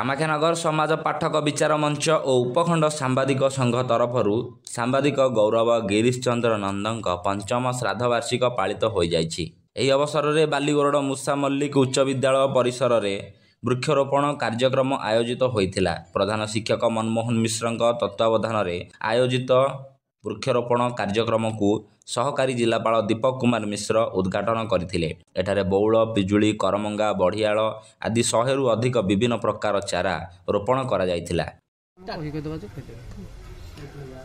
कामाख्यानगर समाज पाठक विचार मंच और उपखंड सांबादिक संघ तरफरु सांबादिक गौरव गिरीश चंद्र नंदन पंचम श्राद्ध वार्षिक पालित हो जाइछि। एही अवसर में बालीगोरड मूसा मल्लिक उच्च विद्यालय परिसर में वृक्षरोपण कार्यक्रम आयोजित होइथिला। प्रधान शिक्षक मनमोहन मिश्र तत्वावधान में आयोजित वृक्षरोपण कार्यक्रम को सहकारी जिलापाल दीपक कुमार मिश्र उद्घाटन करथिले। एठारे बौल पिजुली करमंगा बढ़ियाल आदि 100 रु अधिक विभिन्न प्रकार चारा रोपण करा जायथिला।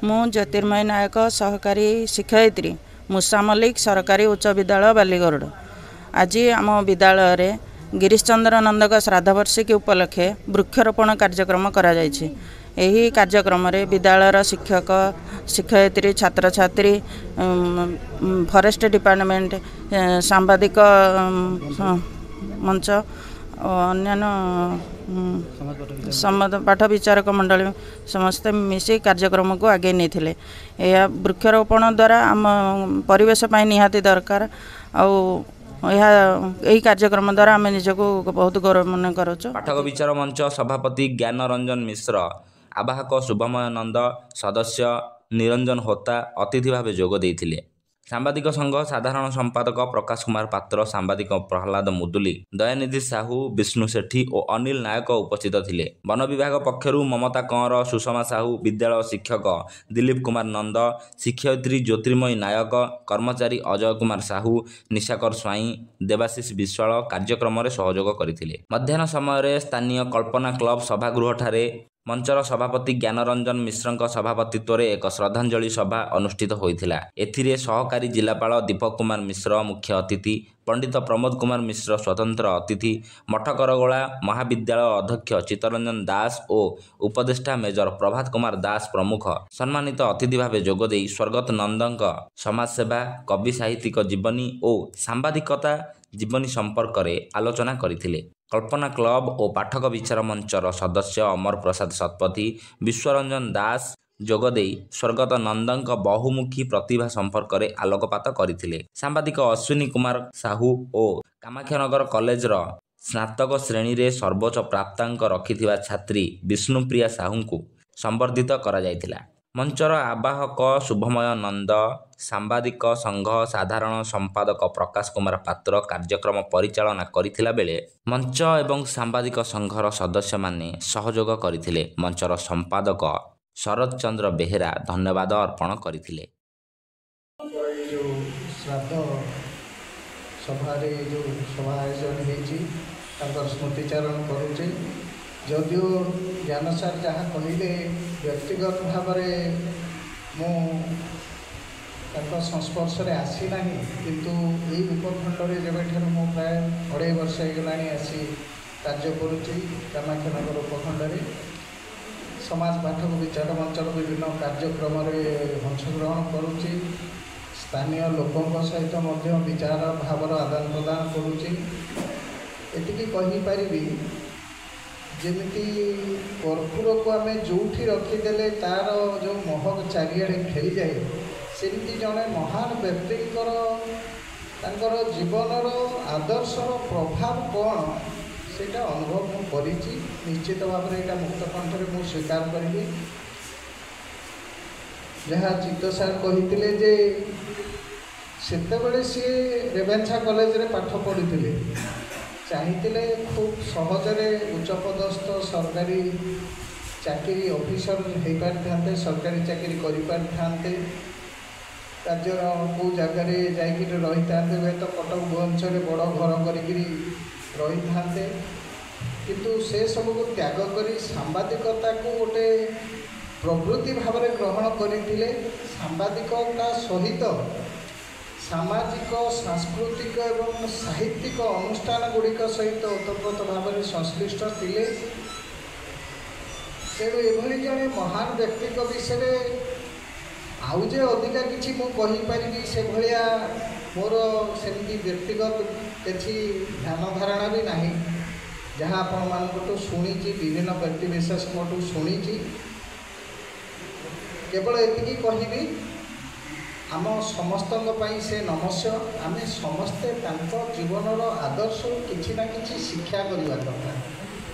मु ज्योतिर्मय नायक सहकारी शिक्षयित्री मूसा मल्लिक सरकारी उच्च विद्यालय बालीगोरड। आज आम विद्यालय रे गिरीश चंद्र नंदक श्राद्धवार्षिकी उपलक्षे वृक्षरोपण कार्यक्रम करा जायछि। एही कार्यक्रम रे विद्यालयर शिक्षक शिक्षयित्री छात्र छात्री फॉरेस्ट डिपार्टमेंट सांबादिक मंच अन्यान्य संवाद पाठ विचारक मंडली समस्त मिसी कार्यक्रम को आगे नहीं। यह वृक्षरोपण द्वारा आम परिवेश निहाती दरकार। यही कार्यक्रम द्वारा आम निजको बहुत गौरव मन करुँ। पाठक विचार मंच सभापति ज्ञान रंजन मिश्र, आवाहक शुभमय नंद, सदस्य निरंजन होता अतिथि भाव जोग देइथिले। सांबादिक संघ साधारण संपादक प्रकाश कुमार पात्र, सांबादिक प्रहलाद मुदुली, दयानिधि साहू, विष्णु सेठी और अनिल नायक उपस्थित थिले। वन विभाग पक्षरु ममता कंवर, सुषमा साहू, विद्यालय शिक्षक दिलीप कुमार नंद, शिक्षयित्री ज्योतिर्मयी नायक, कर्मचारी अजय कुमार साहू, निशाकर स्वाई, देवाशीष विश्वाल कार्यक्रम में सहयोग करथिले। मध्याह्न समय स्थानीय कल्पना क्लब सभागृह ठारे मंचर सभापति ज्ञानरंजन मिश्र सभापतित्व में एक श्रद्धांजलि सभा अनुष्ठित होइथिला। एथिरे सहकारी जिलापाल दीपक कुमार मिश्र मुख्य अतिथि, पंडित प्रमोद कुमार मिश्र स्वतंत्र अतिथि, मठकरगोला महाविद्यालय अध्यक्ष चित्तरंजन दास और उपदेष्टा मेजर प्रभात कुमार दास प्रमुख सम्मानित अतिथि भाव जोगदे स्वर्गत नंदन समाजसेवा, कवि साहित्यिक जीवनी और सांबादिकता जीवनी संपर्क में आलोचना करथिले। कल्पना क्लब और पाठक विचार मंचर सदस्य अमर प्रसाद शतपथी, विश्वरंजन दास जोगदे स्वर्गत नंदन बहुमुखी प्रतिभा संपर्क में आलोकपात करथिले। सांबादिक अश्विनी कुमार साहू और कामाख्यानगर कॉलेज स्नातक श्रेणी रे सर्वोच्च प्राप्तांक रखिथिबा छात्री विष्णुप्रिया साहू को संबर्धित करा जायथिला। मंचर आवाहक शुभमय नंद, सांबादिक संघ साधारण संपादक प्रकाश कुमार पात्र कार्यक्रम परिचालना करथिला बेले मंच एवं सांबादिक संघर सदस्य माने सहयोग करथिले। मंचर संपादक शरद चंद्र बेहेरा धन्यवाद अर्पण करथिले। स्मृतिचारण करुचे जदिओ ज्ञान सार जहाँ कहले व्यक्तिगत भाव मु संस्पर्श आसी ना, किंतु यही उपखंड में जब मु प्राय 2.5 वर्ष होगला आसी कार्य करुच्ची। कामाख्यानगर उपखंड में समाज पाठक विचार मंचर विभिन्न कार्यक्रम अंशग्रहण करुच्ची। स्थानीय लोकों सहित विचार भावर आदान प्रदान करुच्ची। एतिकी कहीपरि जमीती कर्पूर को आम जो रखीदे तार जो महक चारिड़े खेली जाए, सेमती जड़े महान व्यक्तिकर जीवनर आदर्शर प्रभाव कौन से अनुभव मुझे निश्चित भाव में यहाँ मुक्त कंठ में मुझे स्वीकार करी। जहाँ चित्त सार कहते जे सेतबेले सी रेवेन्सा कॉलेज रे पाठ पढ़ी चाहिए खूब सहजरे उच्चपदस्थ सरकारी चाकरी ऑफिसर हो पारि, सरकारी चाकरी कर राज्य को जगार जाकि रही था, हे तो कटक भुवनेश्वर बड़ घर कर किंतु से सब को त्याग कर सांबादिकता को गोटे प्रवृत्ति भाव में ग्रहण करते। सांबादिकता सहित सामाजिक सांस्कृतिक एवं साहित्यिक अनुष्ठान गुड़िक सहित ओतप्रोत भाव में संश्लिष्ट थिले। तेणु एभली जड़े महान व्यक्ति विषय आउजे अधिका किसी मुझे से भाया मोर सेमती व्यक्तिगत किसी ध्यान धारणा भी नहीं। जहाँ आपण मानू शुणी विभिन्न व्यक्ति विशेष शुणी केवल एति कहि आम समस्त से नमस्य। आम समस्ते जीवनर आदर्श किसी ना कि शिक्षा करवा कथा।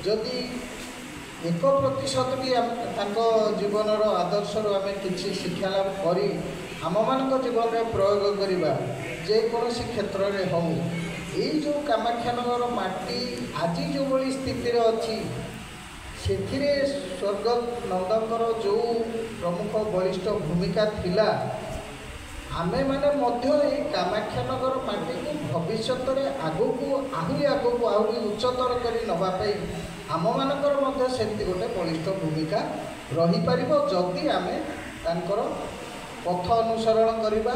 जदि 1% भी जीवन आदर्श आम कि शिक्षा लाभ कर आम मान जीवन में प्रयोग करवा जेकोसी क्षेत्र में हो जो कामाख्यानगर माटी आज जो भाई स्थित अच्छी से स्वर्ग नंदकर जो प्रमुख वरिष्ठ भूमिका थिला आमे माने मध्य कामाख्यानगर माटी को भविष्य में आगू आहरी उच्चतर कर नापी आम मानकर सेमती गोटे बलिष्ठ भूमिका रही पार जदि आमे तांकर पथ अनुसरण करवा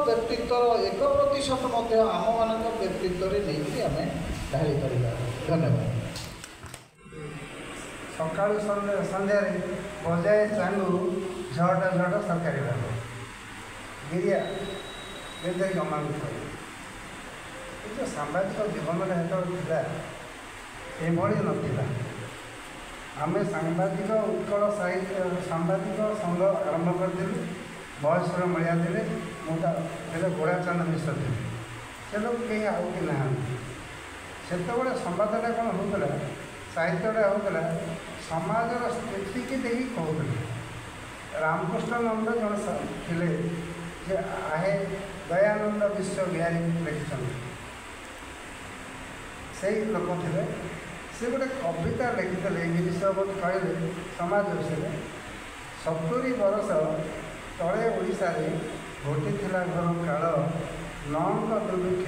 व्यक्तित्व 1% आम मान व्यक्तित्व नहीं आम ढाली कर। धन्यवाद। सका सन्धार बजाए चांगू झट झट सरकारी भाग गिरिया जेनता गमानुष जो सांबादिक जीवन में एभली नाला आम सांबादिक उत्कल साहित्य सांबादिक संघ आरंभ करदेलु बयसर मलिया थे मुझे गोड़ाचंद मिश्र थे से लोग कहीं आउ कि ना से संवादटा कौन होता साहित्यटा होता समाजर स्थिति की देखिए कहते रामकृष्ण नंद जन थे आहे दयानंद विश्वविहारी लिखिं से लोक थे से गोटे कविता लिखिते विश्वबोध कहले समाज विषय 70 वर्ष तले ओडिशा रे घोटीला घोर काल नंक दुर्भिक्ष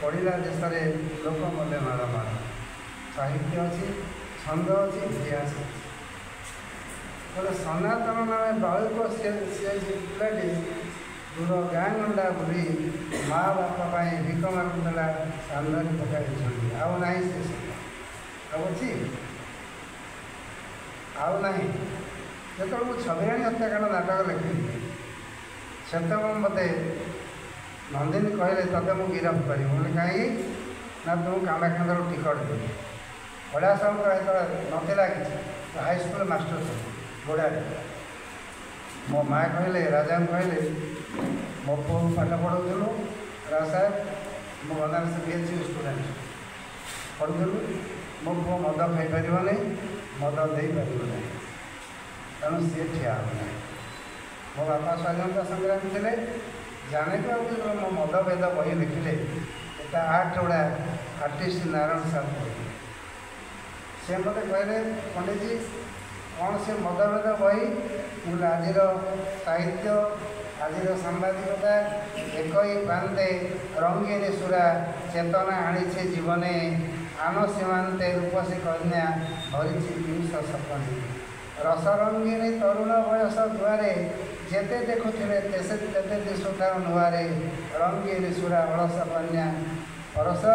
पड़ा देश में लोक मध्य मारामार साहित्य अच्छी छंद अच्छी इतिहास अच्छी सनातन नाम बालुक से पिलाटी दूर गाँ गंडा बुली माँ बापा भिक मारुला सामने पकाई आउ ना से अच्छी आउ ना जो छबिराणी हत्याकांड नाटक लिखी से मत नंदिनी कहले तते मु गिरफ्त करी बोले कहीं ना तुम कामाख्यानगर टिकट देवी बड़ा साहब नाला कि हाईस्कल मास्टर गोड़ा मो माँ कहले राजा कहले मो पु पाठ पढ़ाऊलु राजा साहब मो बनारस बीएचयू स्टूडेंट पढ़ुलु मो पु मद खाईपर नहीं मद दे पार ना तेणु सी ठिया होना मो बापा स्वाधीनता संग्रामी थे जाने को मो मद भेद बही लिखिले एटा आर्ट गुड़ा आर्टिस्ट नारायण साहब पढ़े से मत कहले पंडित जी कौन से मद भेद बही मुझे आज साहित्य आज सांबादिकता एक ही प्रांते रंगीन सुरा चेतना आनी जीवने आन सीमांते रूपसी कन्या भरी विष सपनी रसरंगीन तरुण बयस दुआरे जेते देखुले तेते दिशुता नुआरे रंगीन सुरा अलस कन्या परस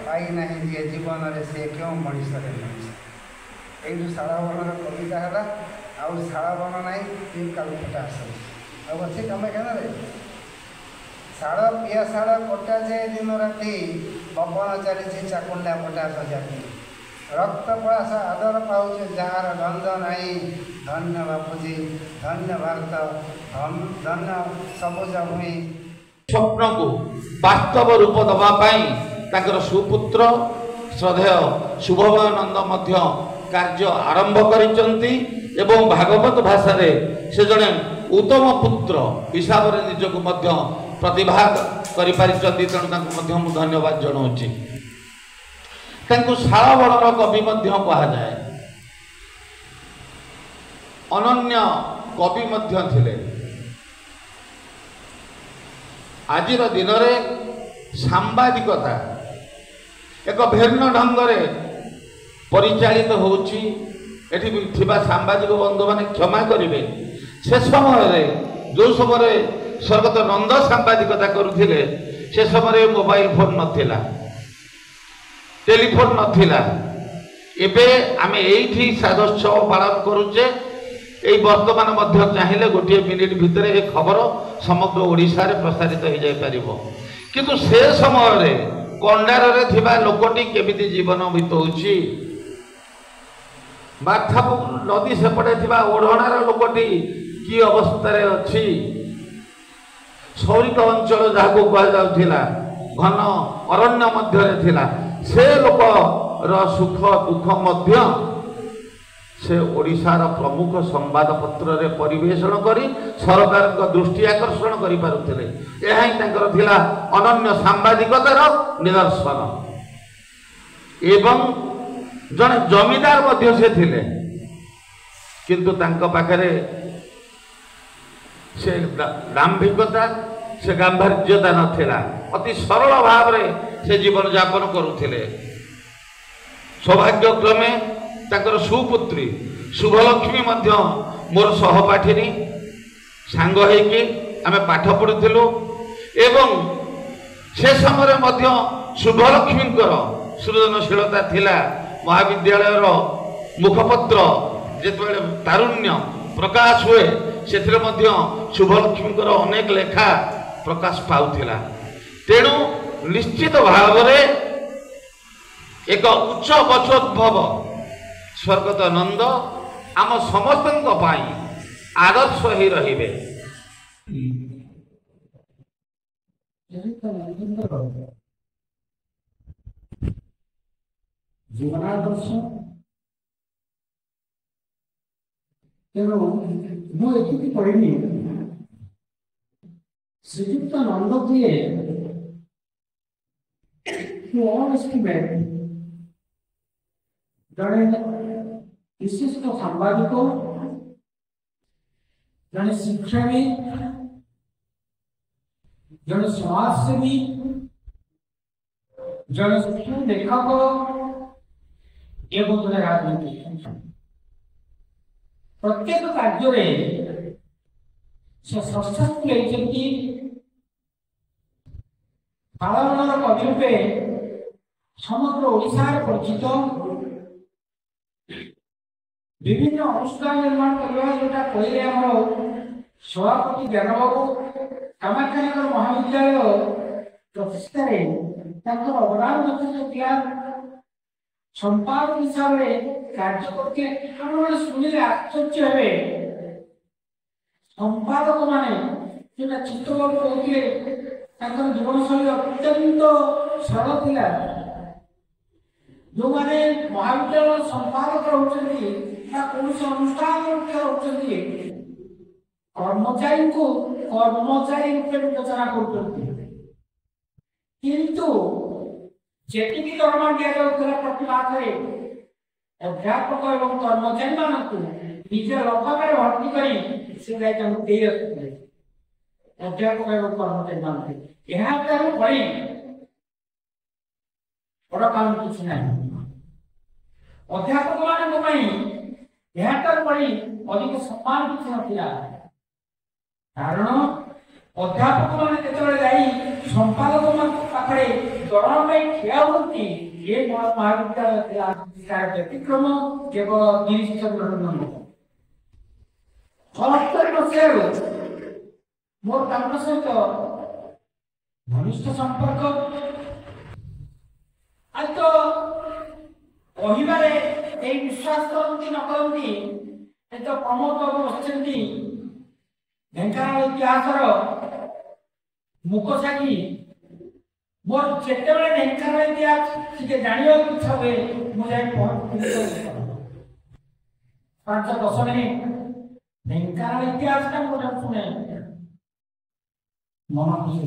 पाई ना जी जीवन में सी क्यों मनीष ये शालावरण कविता है आउ शालावरण ना कालुफटा आस अच्छे कामाख्यान शाल पियाशाल कटा जाए दिन राति पवन चली चाकुंडा पटा सजाती रक्त पलास आदर पाऊे जार गंध नाई धन्य बापूजी धन्य भारत धन्य सबुज भूमि स्वप्न को वास्तव रूप दवापाई सुपुत्र श्रद्धेय शुभमय कार्य आरंभ करिसंती एवं भागवत भाषा रे से जड़े उत्तम पुत्र हिसाब से निजक प्रतिभाग करिपारिचंती तेणु मु धन्यवाद जनाऊँगी शालावरण कवि कहा जाए अनन्य कवि थिले आज दिन में सांबादिकता एक भिन्न ढंग से परिचालित होउची एठी थिबा सांबादिक बंधु माने क्षमा करिवे से समय जो समय स्वर्गत नंद सांबादिकता करुथिले से समय मोबाइल फोन नथिला टेलीफोन नथिला एबे आमे एठी सादोत्सव पालन करूचे ए वर्तमान मध्य चाहिए गोटे मिनिट भितर ए खबर समग्र ओडिशा रे प्रसारित हो जाय परिबो किंतु से समय रे कंडार रे थिबा लोकटी केमिति जीवन बितौची बाथापुर नदी सेपटे थिबा ओढ़णार लोकटी की अवस्था रे अछि सौरिक अंचल जहाँ कह जाउथिला घन अरण्य मध्य रे थिला से लोक सुख दुख मध्य से ओडिशार प्रमुख संवादपत्र रे परिवेषण करी सरकार दृष्टि आकर्षण करि पारुथिले। एहा ही तांकर थिला अनन्य सांबादिकतार निदर्शन। एवं जने जमीदार मध्य से थिले, किंतु तांका पाखरे से दाम्भिकता से गांभीर्यता नथिला। अति सरल भाव रे से जीवन यापन करुथिले। सौभाग्यक्रमे तांकर सुपुत्री शुभलक्ष्मी मध्य मोर सहपाठिनी सांग होइकि आमे पाठ पढुथिलु। एवं से समय मध्य शुभलक्ष्मींकर सृजनशीलता थिला। महाविद्यालयर मुखपत्र जेतेबेले तारुण्य प्रकाश हुए से शुभलक्ष्मींकर अनेक लेखा प्रकाश पाउथिला। तेणु निश्चित भाव में एक उच्च बचोद्भव स्वर्गत नंद आम समस्त आदर्श ही रहिबे। जीवनादर्श तेणु मुझे पढ़ी श्रीजुक्त नंद किए जड़े विशिष्ट सांबादिक जड़े शिक्षाविद जड़े समाजसेवी जड़े लेखक एवं जड़े राजनीति प्रत्येक कार्य से सक्सेसफुल होती साधारण कवि रूपे समग्र ओडिशार परिचित विभिन्न अनुष्ठान निर्माण करवा जोटा कहले आम सभापति ज्ञानबाबू कामाख्यानगर महाविद्यालय प्रतिष्ठार अवदान रखा संपादक हिसाब से कार्य करते शुणिले आश्चर्य हे संपादक माने जो चित्रबाबू कहते जीवन शैली अत्यंत सरल थिला। जो माने महाविद्यालय संपादक रहउछन्ती कौन से अनुष्ठान रहउछन्ती कर्मचारी को कर्मचारी रूपे विवेचना करछन्ती, किंतु जेतिकी दरमा दिया जाउतला प्रति मासरे अध्यापक एवं कर्मचारी मानकु निज लक्ष्य भर्ती करी से दायित्व दे रखते अध्यापक एवं कर्मचारी मानक यहाँ बड़ी बड़ काम किसी ना अध्यापक मान बड़ी अधिक सम्मान किसी ना कारण अध्यापक मैंने संपादक पाखे दरमा ठिया होती ये महाविद्यालय व्यतिक्रम केवल 30 चंद्र 76 मसीह मोर तांका सहित घनिष्ठ संपर्क आज तो कहिबारे ए विश्वास करती न करती तो प्रमोद बाबू बसचंती ढेंकानाल इतिहासर मुखसाखी मोर जेते बेले ढेंकानाल इतिहास से जानियो इच्छा हुए मुझे पहुंच 5-10 मिनिट ढेंकानाल इतिहास का मुझे सुने मन खुशी